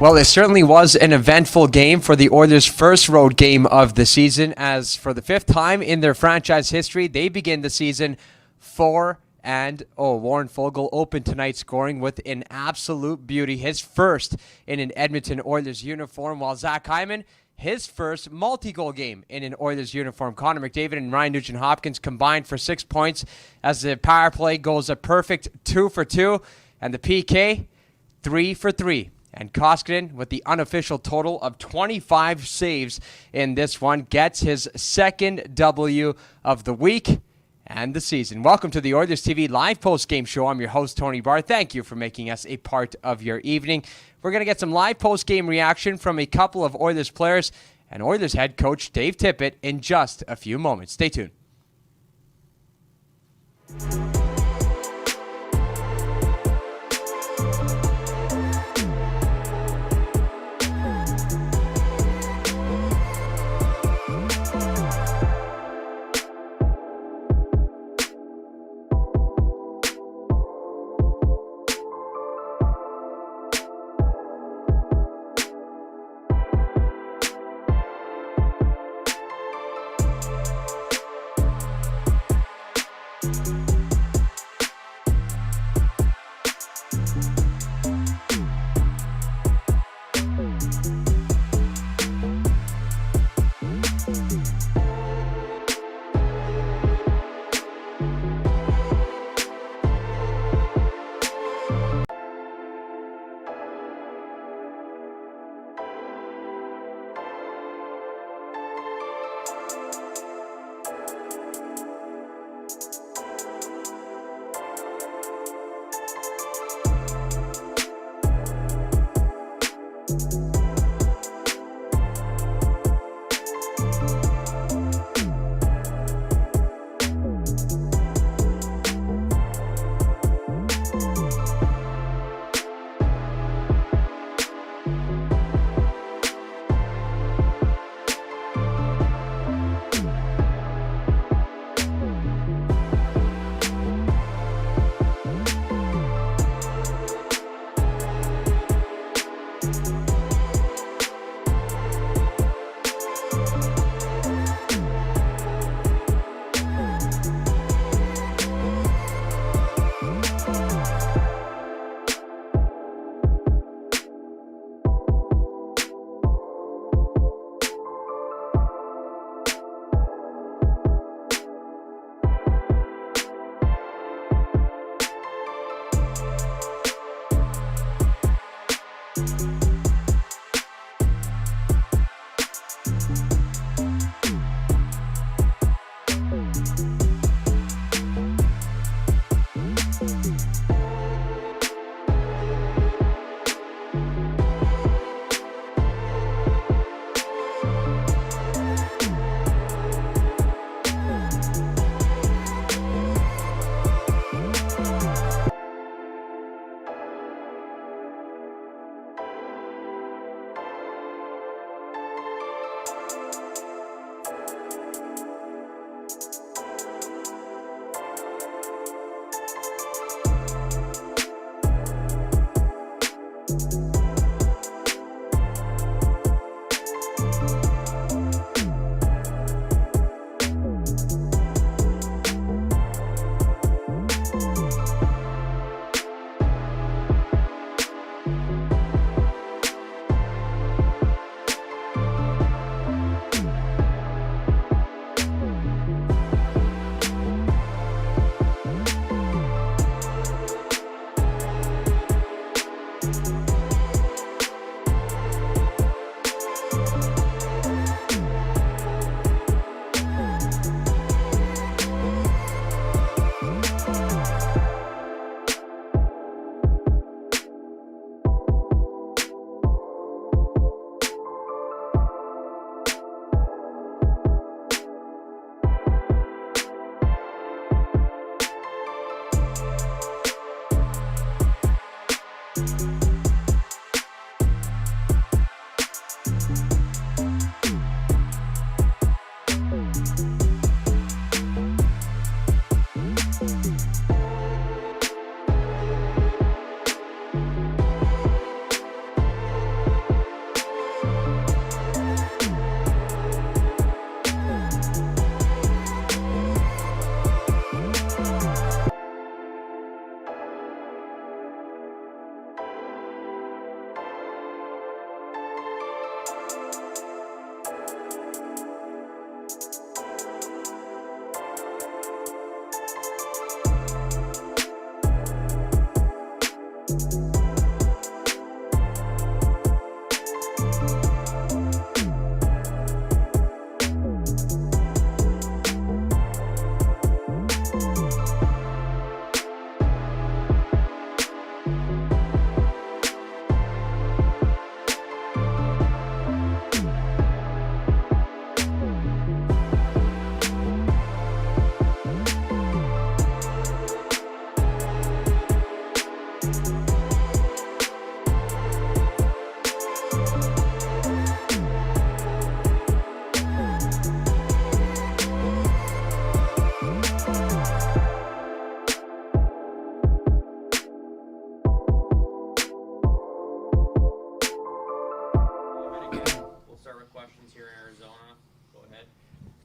Well, it certainly was an eventful game for the Oilers' first road game of the season, as for the fifth time in their franchise history, they begin the season 4-0. Warren Foegele opened tonight's scoring with an absolute beauty, his first in an Edmonton Oilers uniform, while Zach Hyman, his first multi-goal game in an Oilers uniform. Connor McDavid and Ryan Nugent-Hopkins combined for 6 points as the power play goes a perfect 2 for 2, and the PK 3 for 3. And Koskinen, with the unofficial total of 25 saves in this one, gets his second W of the week and the season. Welcome to the Oilers TV live post-game show. I'm your host, Tony Barr. Thank you for making us a part of your evening. We're going to get some live post-game reaction from a couple of Oilers players and Oilers head coach Dave Tippett in just a few moments. Stay tuned.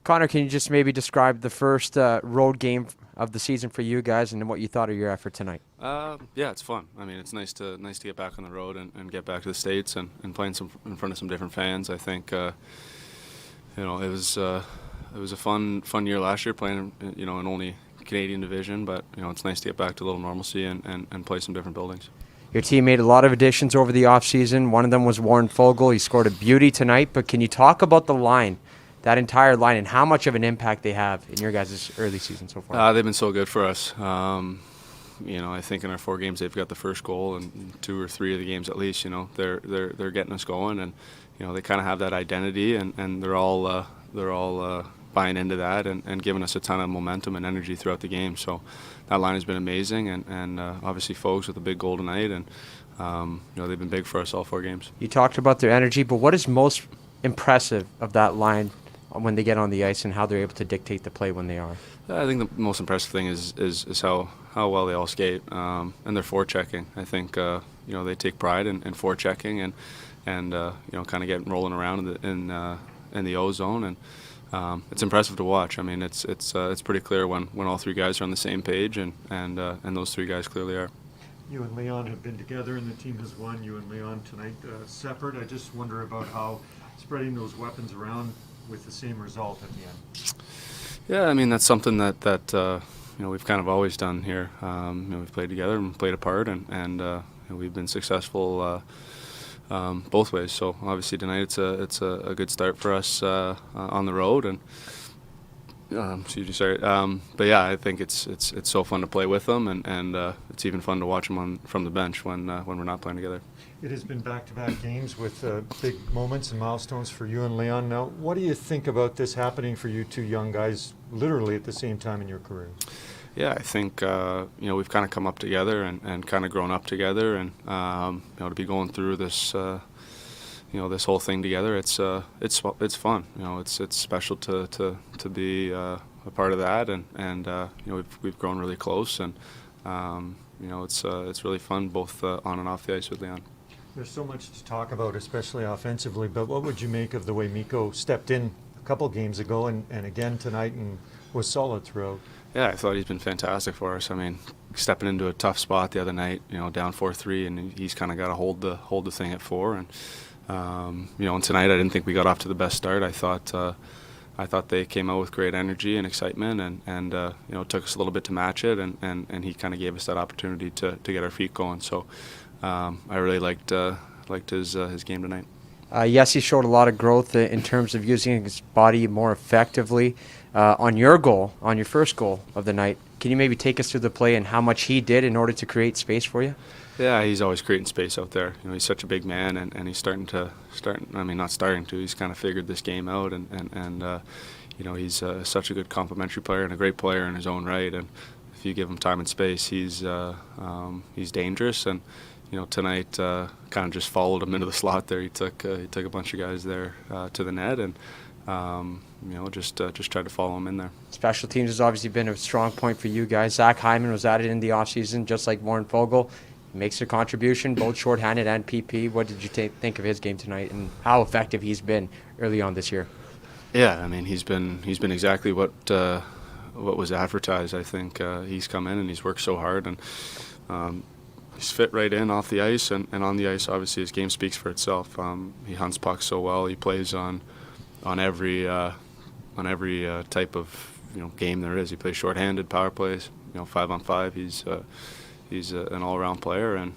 Connor, can you just maybe describe the first road game of the season for you guys and what you thought of your effort tonight? Yeah, it's fun. I mean, it's nice to get back on the road and get back to the States and playing in front of some different fans. I think it was a fun year last year playing in only Canadian division, but it's nice to get back to a little normalcy and play some different buildings. Your team made a lot of additions over the offseason. One of them was Warren Foegele. He scored a beauty tonight, but can you talk about the line, that entire line, and how much of an impact they have in your guys' early season so far? They've been so good for us. I think in our 4 games they've got the first goal, and 2 or 3 of the games at least. They're getting us going, and they kind of have that identity, and they're all buying into that and giving us a ton of momentum and energy throughout the game. So that line has been amazing, and obviously folks with a big goal tonight, and they've been big for us all 4 games. You talked about their energy, but what is most impressive of that line when they get on the ice and how they're able to dictate the play when they are? I think the most impressive thing is how well they all skate and their forechecking. I think they take pride in forechecking and kind of getting rolling around in the O zone, and it's impressive to watch. I mean, it's pretty clear when all 3 guys are on the same page, and those 3 guys clearly are. You and Leon have been together, and the team has won. You and Leon tonight separate. I just wonder about how spreading those weapons around with the same result at the end. Yeah, I mean, that's something that we've kind of always done here. We've played together and played apart, and we've been successful both ways. So obviously tonight it's a good start for us on the road, and but yeah, I think it's so fun to play with them, and it's even fun to watch them from the bench when we're not playing together. It has been back-to-back games with big moments and milestones for you and Leon. Now, what do you think about this happening for you 2 young guys literally at the same time in your careers? Yeah, I think we've kind of come up together and kind of grown up together, and to be going through this this whole thing together, it's fun. It's special to be a part of that, and we've grown really close, and it's really fun both on and off the ice with Leon. There's so much to talk about, especially offensively, but what would you make of the way Mikko stepped in a couple games ago and again tonight and was solid throughout? Yeah, I thought he's been fantastic for us. I mean, stepping into a tough spot the other night, down 4-3, and he's kind of got to hold the thing at 4. And and tonight I didn't think we got off to the best start. I thought they came out with great energy and excitement, and it took us a little bit to match it, and he kind of gave us that opportunity to get our feet going. So I really liked his game tonight. Yes, he showed a lot of growth in terms of using his body more effectively. On your first goal of the night, can you maybe take us through the play and how much he did in order to create space for you? Yeah, he's always creating space out there. He's such a big man, and he's he's kind of figured this game out, and he's such a good complementary player and a great player in his own right. And if you give him time and space, he's dangerous. And tonight kind of just followed him into the slot there. He took a bunch of guys there to the net, and just tried to follow him in there. Special teams has obviously been a strong point for you guys. Zach Hyman was added in the offseason, just like Warren Foegele. He makes a contribution, both shorthanded and PP. What did you think of his game tonight, and how effective he's been early on this year? Yeah, I mean, he's been exactly what was advertised. I think he's come in and he's worked so hard, and he's fit right in off the ice, and on the ice, obviously, his game speaks for itself. He hunts pucks so well. He plays on every type of game there is. He plays shorthanded, power plays, 5-on-5. He's an all-around player, and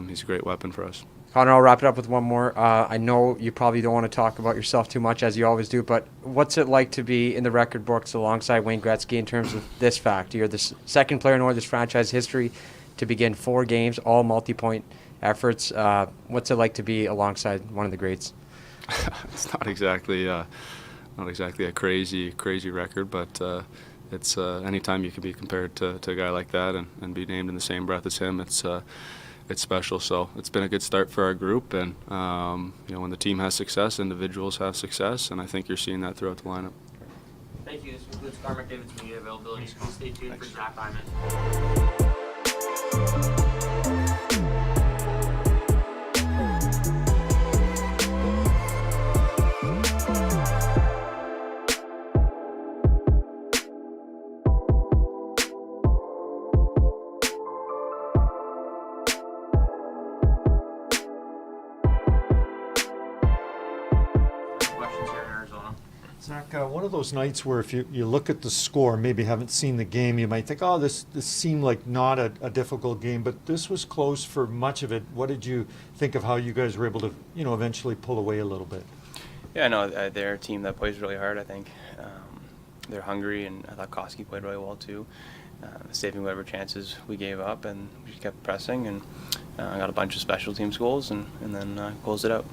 he's a great weapon for us. Connor, I'll wrap it up with one more. I know you probably don't want to talk about yourself too much, as you always do, but what's it like to be in the record books alongside Wayne Gretzky in terms of this fact? You're the second player in Oilers franchise history to begin 4 games, all multi-point efforts. What's it like to be alongside one of the greats? It's not exactly a crazy record, but it's anytime you can be compared to a guy like that and be named in the same breath as him, it's special. So it's been a good start for our group, and when the team has success, individuals have success, and I think you're seeing that throughout the lineup. Thank you. This concludes Connor McDavid's media availability. Please stay tuned for Zach Hyman. Zach, one of those nights where if you look at the score, maybe haven't seen the game, you might think, oh, this seemed like not a difficult game, but this was close for much of it. What did you think of how you guys were able to, eventually pull away a little bit? Yeah, no, they're a team that plays really hard, I think. They're hungry, and I thought Koski played really well too, saving whatever chances we gave up, and we just kept pressing, and got a bunch of special teams goals, and then closed it out.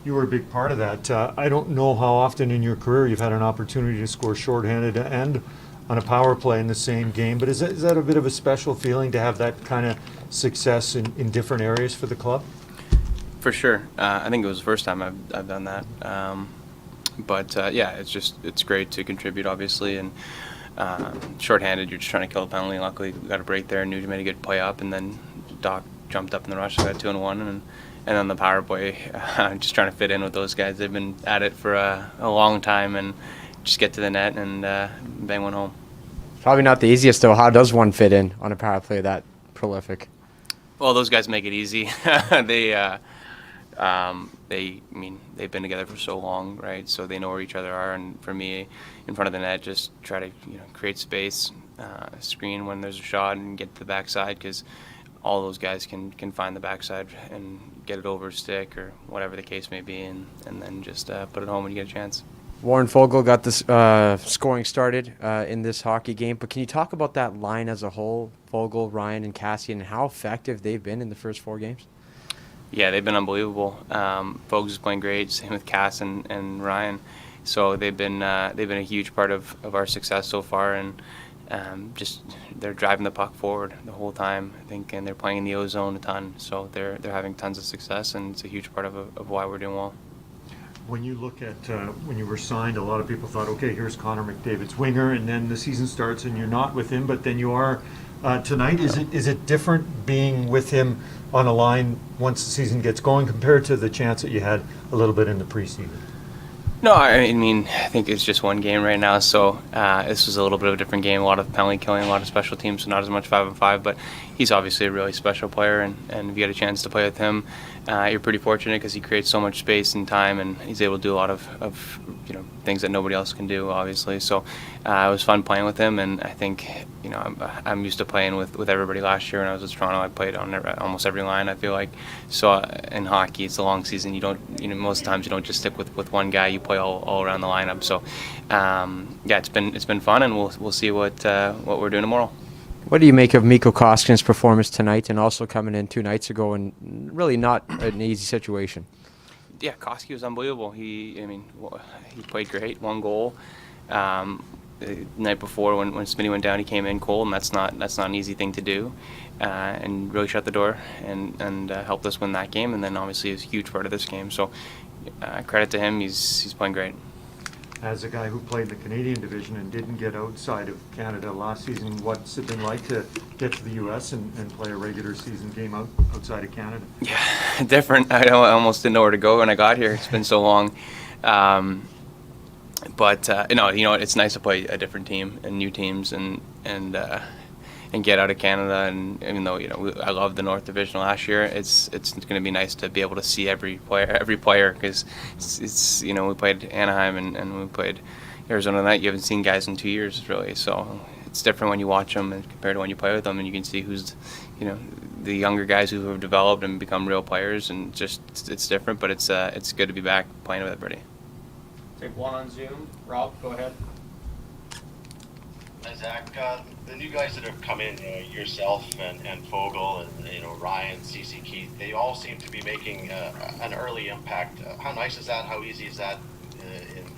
You were a big part of that. I don't know how often in your career you've had an opportunity to score shorthanded and on a power play in the same game, but is that a bit of a special feeling to have that kind of success in different areas for the club? For sure. I think it was the first time I've done that. But yeah, it's great to contribute, obviously, and shorthanded, you're just trying to kill a penalty. Luckily, we got a break there, and Nuge made a good play up, and then Doc jumped up in the rush, so I got 2-1, and on the power play, just trying to fit in with those guys. They've been at it for a long time, and just get to the net and bang one home. Probably not the easiest, though. How does one fit in on a power play that prolific? Well, those guys make it easy. They've been together for so long, right? So they know where each other are. And for me, in front of the net, just try to create space, screen when there's a shot, and get to the backside, because all those guys can find the backside and get it over stick or whatever the case may be, and then just put it home when you get a chance. Warren Foegele got this scoring started in this hockey game, but can you talk about that line as a whole, Foegele, Ryan, and Cassian, and how effective they've been in the first 4 games? Yeah, they've been unbelievable. Foegele's playing great, same with Cass and Ryan. So they've been a huge part of our success so far, and just they're driving the puck forward the whole time, I think, and they're playing in the O-zone a ton. So they're having tons of success, and it's a huge part of why we're doing well. When you look at when you were signed, a lot of people thought, okay, here's Connor McDavid's winger, and then the season starts and you're not with him, but then you are tonight. Is it different being with him on a line once the season gets going compared to the chance that you had a little bit in the preseason? No, I mean, I think it's just one game right now, so this was a little bit of a different game, a lot of penalty killing, a lot of special teams, so not as much 5-on-5, but he's obviously a really special player, and if you get a chance to play with him, you're pretty fortunate because he creates so much space and time, and he's able to do a lot of things that nobody else can do, obviously. So it was fun playing with him, and I think I'm used to playing with everybody. Last year when I was with Toronto, I played on almost every line, I feel like. So in hockey, it's a long season. You don't, most times you don't just stick with one guy. You play all around the lineup. So yeah, it's been fun, and we'll see what we're doing tomorrow. What do you make of Mikko Koskinen's performance tonight, and also coming in 2 nights ago, and really not an easy situation? Yeah, Koski was unbelievable. He played great. 1 goal. The night before, when Smitty went down, he came in cold, and that's not an easy thing to do, and really shut the door and helped us win that game. And then obviously is a huge part of this game. So credit to him. He's playing great. As a guy who played in the Canadian division and didn't get outside of Canada last season, what's it been like to get to the U.S. and play a regular season game outside of Canada? Yeah, different. I almost didn't know where to go when I got here. It's been so long. But it's nice to play a different team and new teams and get out of Canada. And even though I loved the North Division last year, it's going to be nice to be able to see every player because it's we played Anaheim and we played Arizona tonight. You haven't seen guys in 2 years really, so it's different when you watch them and compared to when you play with them, and you can see who's the younger guys who have developed and become real players, and just it's different. But it's good to be back playing with everybody. Take one on Zoom. Rob, go ahead. Hi, Zach. The new guys that have come in, yourself and Foegele and Ryan, CC Keith, they all seem to be making an early impact. How nice is that? How easy is that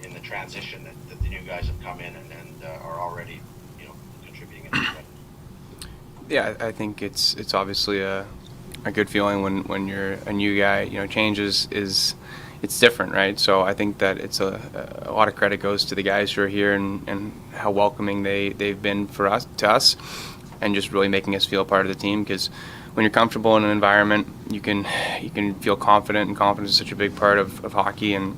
in the transition that the new guys have come in and are already contributing in this way? Yeah, I think it's obviously a good feeling when you're a new guy. Change is it's different, right? So I think that it's a lot of credit goes to the guys who are here and how welcoming they've been to us, and just really making us feel part of the team. Because when you're comfortable in an environment, you can feel confident, and confidence is such a big part of hockey. And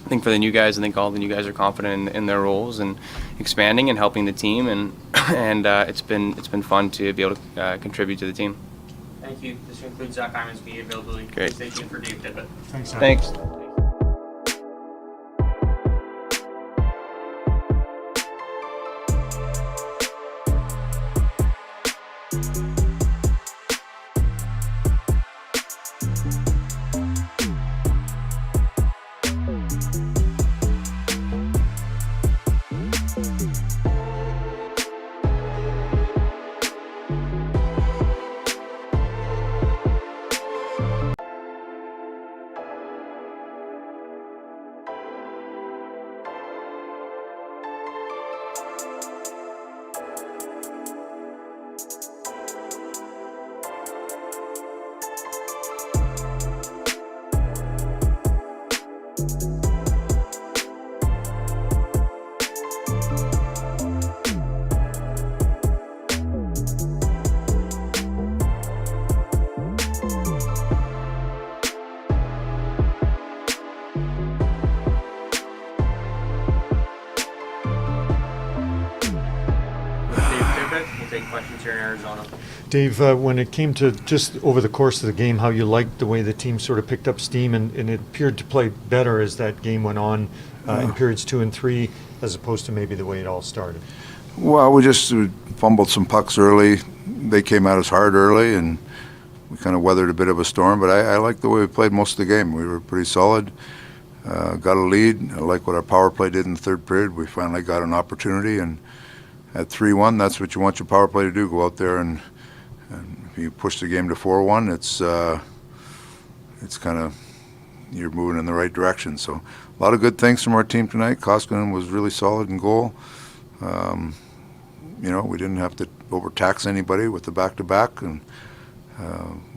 I think for the new guys, I think all the new guys are confident in their roles and expanding and helping the team, and it's been fun to be able to contribute to the team. Thank you. This concludes Zach Hyman's media availability. Great. Stay tuned for Dave Tippett. Thanks, Zach. Thanks. We'll take questions here in Arizona. Dave, when it came to just over the course of the game, how you liked the way the team sort of picked up steam and it appeared to play better as that game went on in periods 2 and 3, as opposed to maybe the way it all started. Well, we just fumbled some pucks early. They came at us hard early, and we kind of weathered a bit of a storm. But I liked the way we played most of the game. We were pretty solid. Got a lead. I like what our power play did in the third period. We finally got an opportunity, and at 3-1, that's what you want your power play to do. Go out there and if you push the game to 4-1, it's kind of, you're moving in the right direction. So a lot of good things from our team tonight. Koskinen was really solid in goal. We didn't have to overtax anybody with the back-to-back, and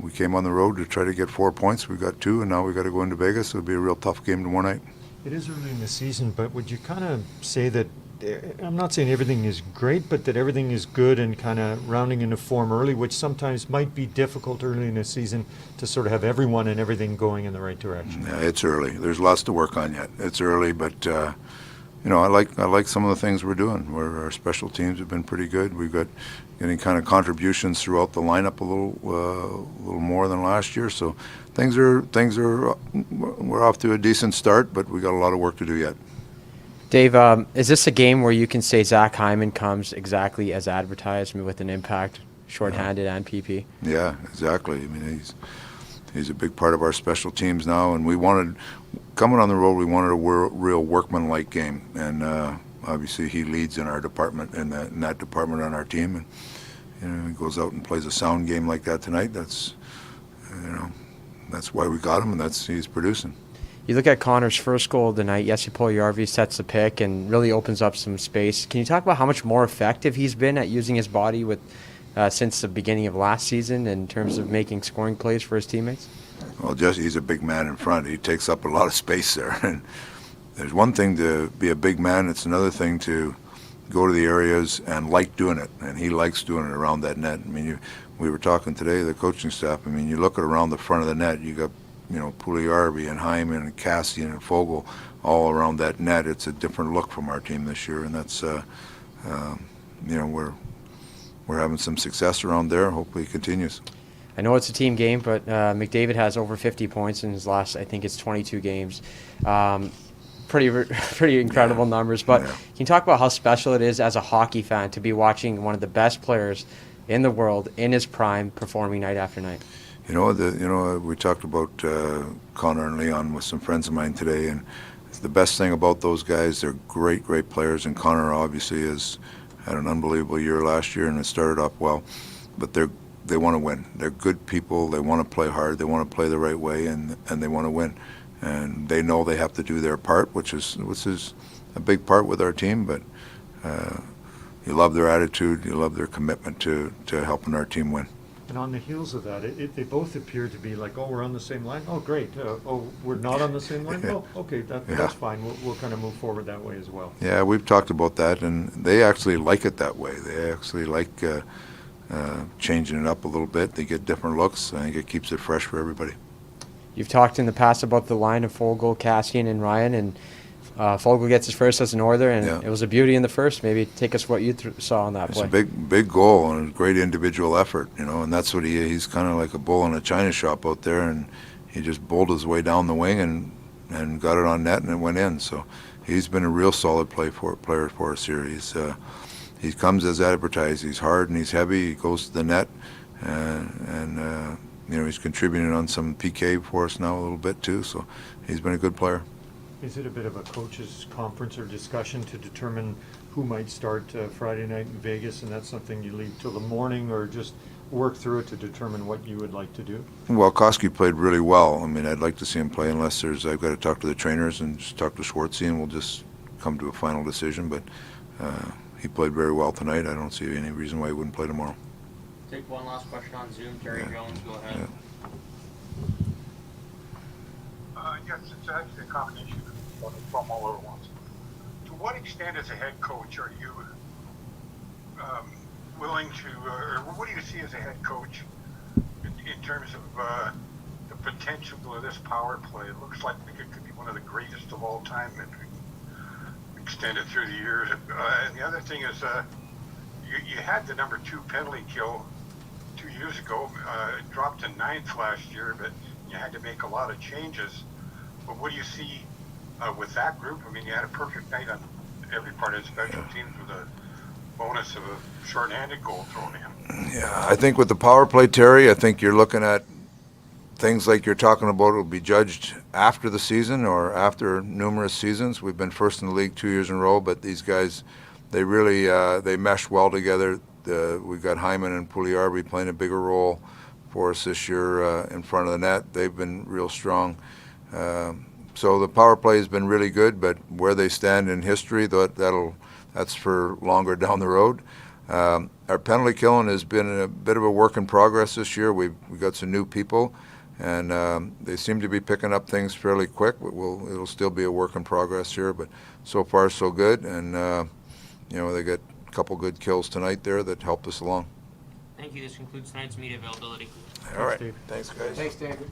we came on the road to try to get 4 points. We got 2, and now we got to go into Vegas. It'll be a real tough game tomorrow night. It is early in the season, but would you kind of say that, I'm not saying everything is great, but that everything is good and kind of rounding into form early, which sometimes might be difficult early in the season to sort of have everyone and everything going in the right direction? Yeah, it's early. There's lots to work on yet. It's early, but I like some of the things we're doing. Where our special teams have been pretty good. We've got getting kind of contributions throughout the lineup a little more than last year. So things are we're off to a decent start, but we got a lot of work to do yet. Dave, is this a game where you can say Zach Hyman comes exactly as advertised, with an impact, shorthanded and PP? Yeah, exactly. I mean, he's a big part of our special teams now, and coming on the road, we wanted a real workman-like game, and obviously he leads in our department, in that department on our team, and he goes out and plays a sound game like that tonight. That's why we got him, and he's producing. You look at Connor's first goal tonight. Jesse Puljujärvi sets the pick and really opens up some space. Can you talk about how much more effective he's been at using his body since the beginning of last season in terms of making scoring plays for his teammates? Well, he's a big man in front. He takes up a lot of space there. And there's one thing to be a big man. It's another thing to go to the areas and like doing it. And he likes doing it around that net. I mean, we were talking today, the coaching staff. I mean, you look at around the front of the net, you got Puljujärvi and Hyman and Kassian and Foegele all around that net. It's a different look from our team this year, and that's we're having some success around there. Hopefully it continues. I know it's a team game, but McDavid has over 50 points in his last, I think it's 22 games. Pretty incredible numbers. But Can you talk about how special it is as a hockey fan to be watching one of the best players in the world in his prime performing night after night? We talked about Connor and Leon with some friends of mine today, and the best thing about those guys, they're great players, and Connor obviously has had an unbelievable year last year, and it started off well, but they want to win. They're good people. They want to play hard. They want to play the right way, and they want to win, and they know they have to do their part, which is a big part with our team. But you love their attitude. You love their commitment to helping our team win. And on the heels of that, they both appear to be like, oh, we're on the same line. Oh, great. Oh, we're not on the same line. Oh, okay, that's fine. We'll kind of move forward that way as well. Yeah, we've talked about that, and they actually like it that way. They actually like changing it up a little bit. They get different looks. I think it keeps it fresh for everybody. You've talked in the past about the line of Foegele, Kassian, and Ryan, and Foegele gets his first as an Oiler, and it was a beauty in the first. Maybe take us what you saw on that play. It's a big goal and a great individual effort, and that's what he's kind of like a bull in a china shop out there, and he just bowled his way down the wing and got it on net, and it went in. So he's been a real solid player for us here. He comes as advertised. He's hard and he's heavy. He goes to the net, and he's contributing on some PK for us now a little bit too. So he's been a good player. Is it a bit of a coaches' conference or discussion to determine who might start Friday night in Vegas, and that's something you leave till the morning, or just work through it to determine what you would like to do? Well, Koski played really well. I mean, I'd like to see him play unless I've got to talk to the trainers and just talk to Schwartzy, and we'll just come to a final decision. But he played very well tonight. I don't see any reason why he wouldn't play tomorrow. Take one last question on Zoom. Terry Jones, go ahead. Yeah. Yes, it's actually a combination from all over once. To what extent, as a head coach, are you willing to, or what do you see as a head coach in terms of the potential of this power play? It looks like it could be one of the greatest of all time if we extend it through the years. And the other thing is, you had the number 2 penalty kill 2 years ago. It dropped to 9th last year, but you had to make a lot of changes. But what do you see with that group? I mean, you had a perfect night on every part of the special teams with a bonus of a short-handed goal thrown in. Yeah, I think with the power play, Terry, I think you're looking at things like you're talking about will be judged after the season or after numerous seasons. We've been first in the league 2 years in a row, but these guys, they really they mesh well together. We've got Hyman and Pugliarvi playing a bigger role for us this year in front of the net. They've been real strong. So the power play has been really good, but where they stand in history, that's for longer down the road. Our penalty killing has been a bit of a work in progress this year. We've got some new people, and they seem to be picking up things fairly quick. But it'll still be a work in progress here, but so far so good. And they got a couple good kills tonight there that helped us along. Thank you. This concludes tonight's media availability. All right, thanks guys. Thanks, David.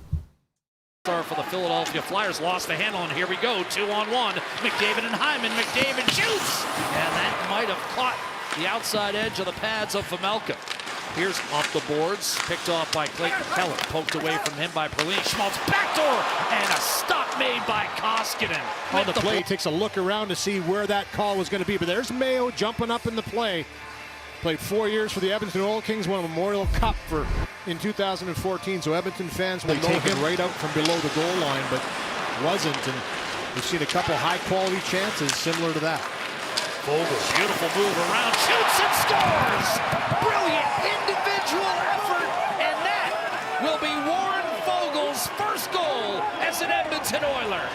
For the Philadelphia Flyers, lost the handle, and here we go, 2-on-1. McDavid and Hyman. McDavid shoots, and that might have caught the outside edge of the pads of Vejmelka. Here's off the boards, picked off by Clayton Keller, poked away from him by Perlini. Schmaltz backdoor, and a stop made by Koskinen. On the play, takes a look around to see where that call was going to be, but there's Mayo jumping up in the play. Played 4 years for the Edmonton Oil Kings, won a Memorial Cup in 2014, so Edmonton fans will take it right out from below the goal line, but wasn't, and we've seen a couple high-quality chances similar to that. Vogel, beautiful move around, shoots and scores! Brilliant individual effort, and that will be Warren Vogel's first goal as an Edmonton Oiler.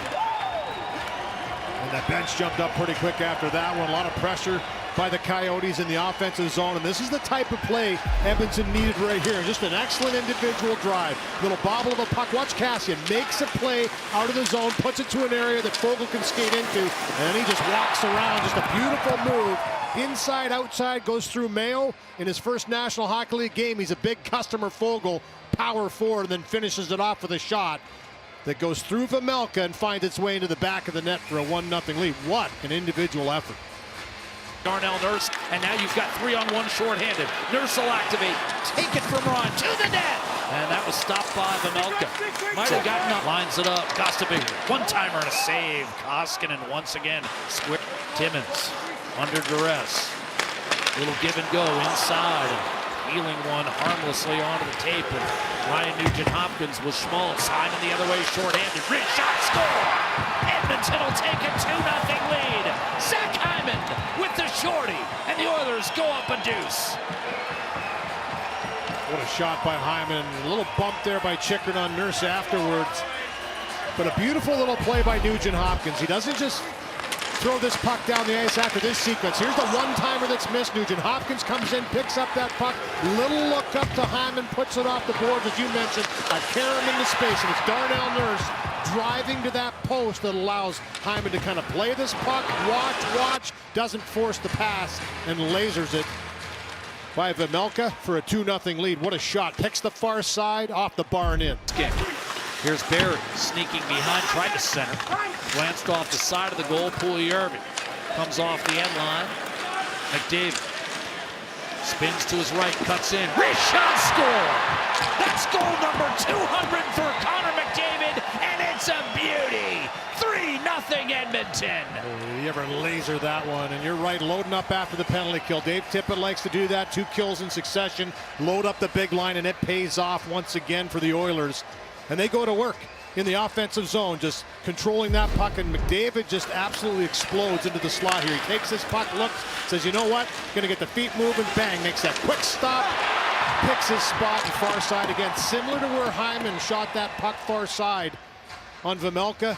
And the bench jumped up pretty quick after that one. A lot of pressure by the Coyotes in the offensive zone, and this is the type of play Edmonton needed right here. Just an excellent individual drive. Little bobble of a puck. Watch Cassian makes a play out of the zone, puts it to an area that Vogel can skate into, and then he just walks around. Just a beautiful move. Inside, outside, goes through Mayo. In his first National Hockey League game, he's a big customer, Vogel, power forward, and then finishes it off with a shot that goes through Vejmelka and finds its way into the back of the net for a 1-0 lead. What an individual effort. Darnell Nurse, and now you've got 3-on-1 shorthanded. Nurse will activate, take it from Ron to the net, and that was stopped by Vejmelka. Might have gotten up, lines it up. Kostabig, one-timer and a save. Koskinen once again. Square. Timmins under duress. Little give and go inside. Healing one harmlessly onto the tape. And Ryan Nugent-Hopkins with Schmaltz. Hyman the other way, shorthanded. Rich shot, score! Edmonton will take a 2-0 lead. Zach Hyman with the shorty, and the Oilers go up a deuce. What a shot by Hyman. A little bump there by Chickard on Nurse afterwards. But a beautiful little play by Nugent-Hopkins. He doesn't just throw this puck down the ice after this sequence. Here's the one-timer that's missed. Nugent-Hopkins comes in, picks up that puck. Little look up to Hyman, puts it off the boards, as you mentioned. A carom into space, and it's Darnell Nurse driving to that post that allows Hyman to kind of play this puck, watch, doesn't force the pass, and lasers it by Vejmelka for a 2-0 lead. What a shot. Picks the far side, off the bar and in. Here's Barry sneaking behind, tried to center. Glanced off the side of the goal. Pugliarvi comes off the end line. McDavid spins to his right, cuts in. Rich shot, score! That's goal number 200 for Connor McDavid, and it's a beauty. 3-0 Edmonton. You ever laser that one, and you're right, loading up after the penalty kill. Dave Tippett likes to do that, 2 kills in succession, load up the big line, and it pays off once again for the Oilers. And they go to work in the offensive zone, just controlling that puck, and McDavid just absolutely explodes into the slot here. He takes this puck, looks, says, you know what, gonna get the feet moving, bang, makes that quick stop, picks his spot and far side again, similar to where Hyman shot that puck far side on Vejmelka.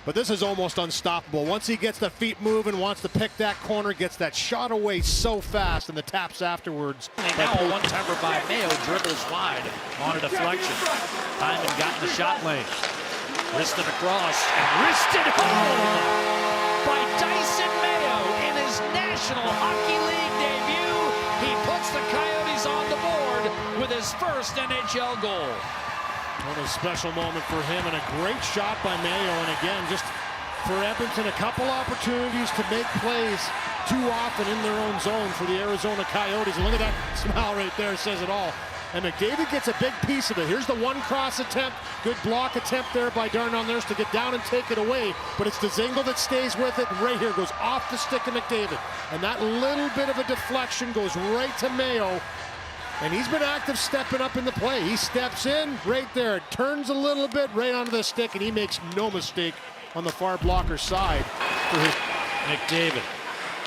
But this is almost unstoppable. Once he gets the feet moving, wants to pick that corner, gets that shot away so fast, and the taps afterwards. Now a one-timer by Mayo, dribbles wide on a deflection. Hyman got in the shot lane. Wristed across, and wristed home by Dyson Mayo in his National Hockey League debut. He puts the Coyotes on the board with his first NHL goal. What a special moment for him, and a great shot by Mayo, and again, just for Edmonton. A couple opportunities to make plays too often in their own zone for the Arizona Coyotes. And look at that smile right there, says it all. And McDavid gets a big piece of it. Here's the one cross attempt. Good block attempt there by Darnell Nurse to get down and take it away. But it's Dzingel that stays with it. And right here goes off the stick of McDavid. And that little bit of a deflection goes right to Mayo. And he's been active stepping up in the play. He steps in right there, turns a little bit right onto the stick, and he makes no mistake on the far blocker side. For his McDavid,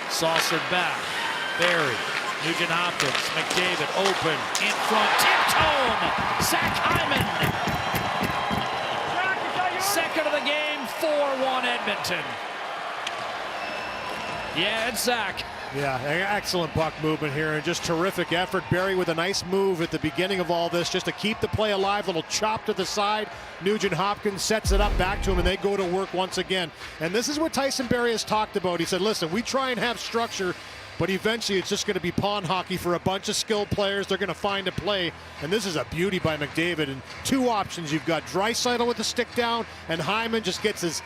saucered back, Barry, Nugent Hopkins, McDavid open, in front, tipped home, Zach Hyman. Second of the game, 4-1 Edmonton. Yeah, it's Zach. Yeah, excellent puck movement here and just terrific effort. Barry with a nice move at the beginning of all this just to keep the play alive. Little chop to the side. Nugent Hopkins sets it up back to him and they go to work once again. And this is what Tyson Barrie has talked about. He said, listen, we try and have structure, but eventually it's just going to be pawn hockey for a bunch of skilled players. They're going to find a play. And this is a beauty by McDavid. And two options. You've got Draisaitl with the stick down, and Hyman just gets his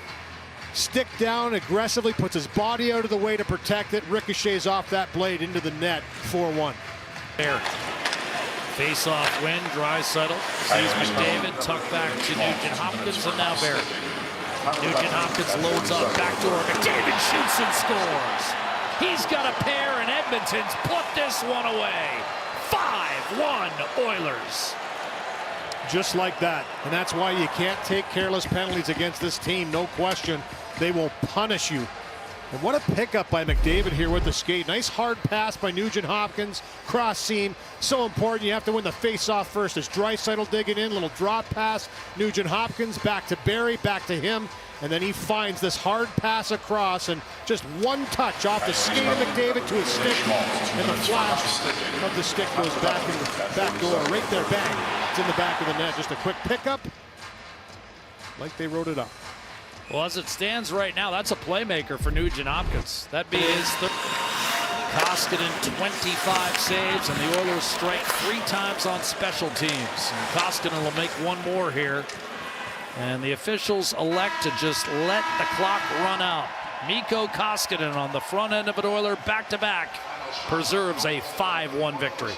stick down aggressively, puts his body out of the way to protect it, ricochets off that blade into the net. 4-1. Barry. Face-off win, Draisaitl sees McDavid, tuck back to Nugent Hopkins, and now Barry. Nugent Hopkins loads up, backdoor, McDavid shoots and scores. He's got a pair, and Edmonton's put this one away. 5-1 Oilers. Just like that. And that's why you can't take careless penalties against this team, no question. They will punish you. And what a pickup by McDavid here with the skate. Nice hard pass by Nugent Hopkins. Cross seam. So important. You have to win the face-off first. As Draisaitl digging in. Little drop pass. Nugent Hopkins back to Barry. Back to him. And then he finds this hard pass across. And just one touch off the skate of McDavid to his stick. And the flash of the stick goes back in the back door. Right there. Bang. It's in the back of the net. Just a quick pickup. Like they wrote it up. Well, as it stands right now, that's a playmaker for Nugent Hopkins. That'd be his third. Koskinen, 25 saves, and the Oilers strike 3 times on special teams. And Koskinen will make one more here. And the officials elect to just let the clock run out. Mikko Koskinen on the front end of an Oiler back-to-back preserves a 5-1 victory.